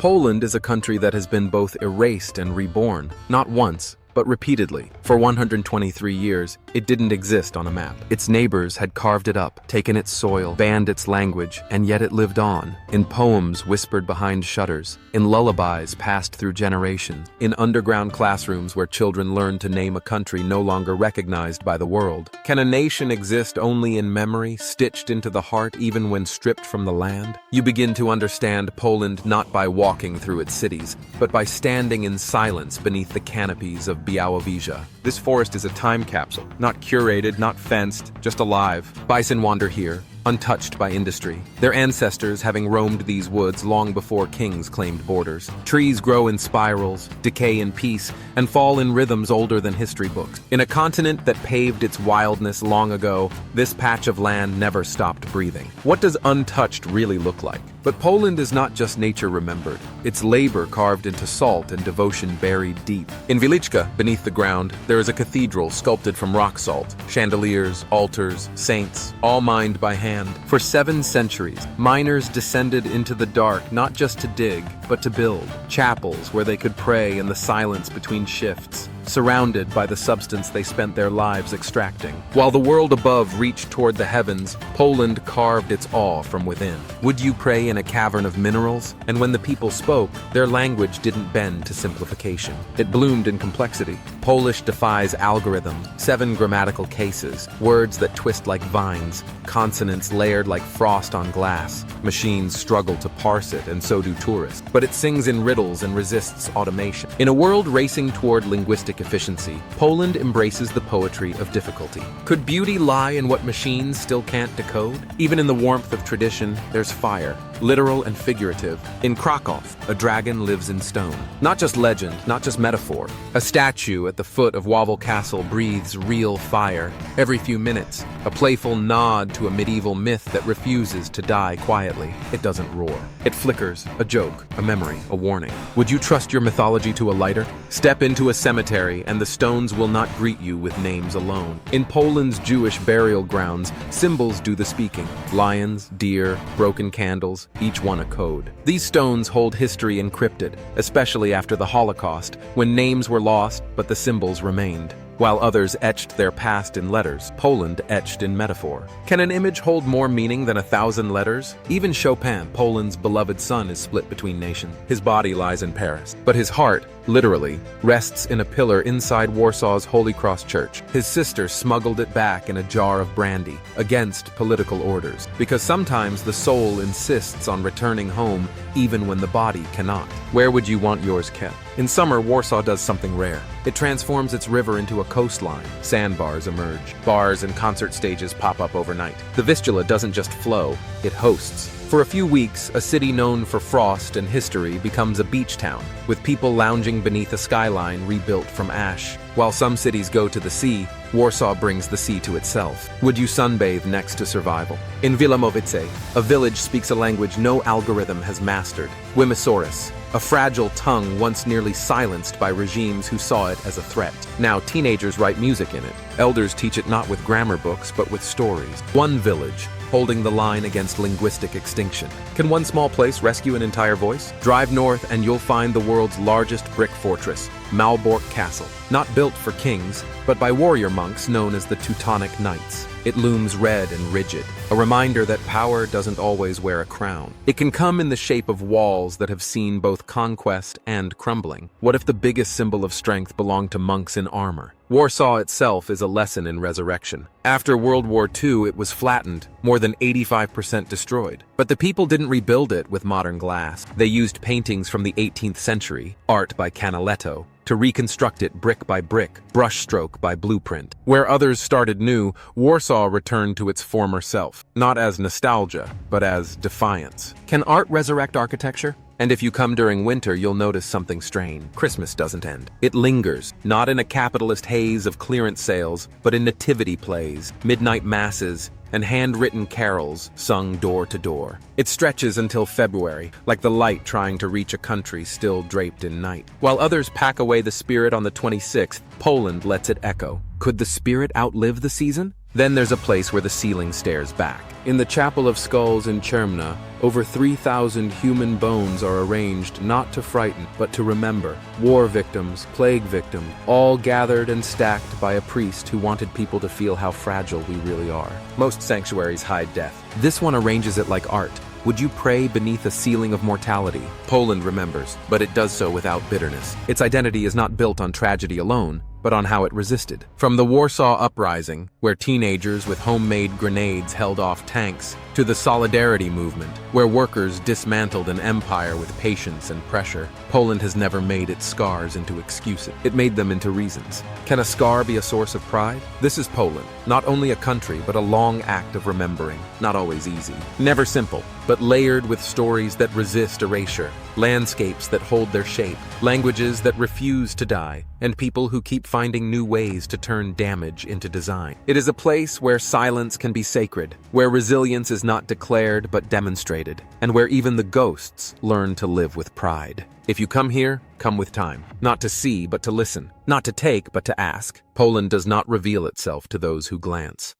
Poland is a country that has been both erased and reborn, not once, but repeatedly. For 123 years, it didn't exist on a map. Its neighbors had carved it up, taken its soil, banned its language, and yet it lived on. In poems whispered behind shutters, in lullabies passed through generations, in underground classrooms where children learned to name a country no longer recognized by the world. Can a nation exist only in memory, stitched into the heart even when stripped from the land? You begin to understand Poland not by walking through its cities, but by standing in silence beneath the canopies of Białowieża. This forest is a time capsule, not curated, not fenced, just alive. Bison wander here, untouched by industry, their ancestors having roamed these woods long before kings claimed borders. Trees grow in spirals, decay in peace, and fall in rhythms older than history books. In a continent that paved its wildness long ago, this patch of land never stopped breathing. What does untouched really look like? But Poland is not just nature remembered, it's labor carved into salt and devotion buried deep. In Wieliczka, beneath the ground, there is a cathedral sculpted from rock salt. Chandeliers, altars, saints, all mined by hand. For 7 centuries, miners descended into the dark not just to dig, but to build. Chapels where they could pray in the silence between shifts, surrounded by the substance they spent their lives extracting. While the world above reached toward the heavens, Poland carved its awe from within. Would you pray in a cavern of minerals? And when the people spoke, their language didn't bend to simplification. It bloomed in complexity. Polish defies algorithms, 7 grammatical cases, words that twist like vines, consonants layered like frost on glass. Machines struggle to parse it, and so do tourists. But it sings in riddles and resists automation. In a world racing toward linguistic efficiency, Poland embraces the poetry of difficulty. Could beauty lie in what machines still can't decode? Even in the warmth of tradition, there's fire, literal and figurative. In Kraków, a dragon lives in stone. Not just legend, not just metaphor. A statue at the foot of Wawel Castle breathes real fire. Every few minutes, a playful nod to a medieval myth that refuses to die quietly. It doesn't roar. It flickers, a joke, a memory, a warning. Would you trust your mythology to a lighter? Step into a cemetery and the stones will not greet you with names alone. In Poland's Jewish burial grounds, symbols do the speaking. Lions, deer, broken candles, each one a code. These stones hold history encrypted, especially after the Holocaust, when names were lost but the symbols remained. While others etched their past in letters, Poland etched in metaphor. Can an image hold more meaning than 1,000 letters? Even Chopin, Poland's beloved son, is split between nations. His body lies in Paris, but his heart, literally, rests in a pillar inside Warsaw's Holy Cross Church. His sister smuggled it back in a jar of brandy, against political orders, because sometimes the soul insists on returning home even when the body cannot. Where would you want yours kept? In summer, Warsaw does something rare. It transforms its river into a coastline. Sandbars emerge. Bars and concert stages pop up overnight. The Vistula doesn't just flow, it hosts. For a few weeks, a city known for frost and history becomes a beach town, with people lounging beneath a skyline rebuilt from ash. While some cities go to the sea, Warsaw brings the sea to itself. Would you sunbathe next to survival? In Wilemowice, a village speaks a language no algorithm has mastered. Wymysorys, a fragile tongue once nearly silenced by regimes who saw it as a threat. Now teenagers write music in it. Elders teach it not with grammar books, but with stories. One village, holding the line against linguistic extinction. Can one small place rescue an entire voice? Drive north and you'll find the world's largest brick fortress, Malbork Castle. Not built for kings, but by warrior monks known as the Teutonic Knights. It looms red and rigid, a reminder that power doesn't always wear a crown. It can come in the shape of walls that have seen both conquest and crumbling. What if the biggest symbol of strength belonged to monks in armor? Warsaw itself is a lesson in resurrection. After World War II, it was flattened, more than 85% destroyed. But the people didn't rebuild it with modern glass. They used paintings from the 18th century, art by Canaletto, to reconstruct it brick by brick, brushstroke by blueprint. Where others started new, Warsaw returned to its former self, not as nostalgia, but as defiance. Can art resurrect architecture? And if you come during winter, you'll notice something strange. Christmas doesn't end. It lingers, not in a capitalist haze of clearance sales, but in nativity plays, midnight masses, and handwritten carols sung door to door. It stretches until February, like the light trying to reach a country still draped in night. While others pack away the spirit on the 26th, Poland lets it echo. Could the spirit outlive the season? Then there's a place where the ceiling stares back. In the Chapel of Skulls in Chermna, over 3,000 human bones are arranged not to frighten, but to remember. War victims, plague victims, all gathered and stacked by a priest who wanted people to feel how fragile we really are. Most sanctuaries hide death. This one arranges it like art. Would you pray beneath a ceiling of mortality? Poland remembers, but it does so without bitterness. Its identity is not built on tragedy alone, but on how it resisted. From the Warsaw Uprising, where teenagers with homemade grenades held off tanks, to the Solidarity Movement, where workers dismantled an empire with patience and pressure, Poland has never made its scars into excuses. It made them into reasons. Can a scar be a source of pride? This is Poland, not only a country, but a long act of remembering. Not always easy. Never simple, but layered with stories that resist erasure, landscapes that hold their shape, languages that refuse to die, and people who keep finding new ways to turn damage into design. It is a place where silence can be sacred, where resilience is not declared but demonstrated, and where even the ghosts learn to live with pride. If you come here, come with time. Not to see, but to listen. Not to take, but to ask. Poland does not reveal itself to those who glance.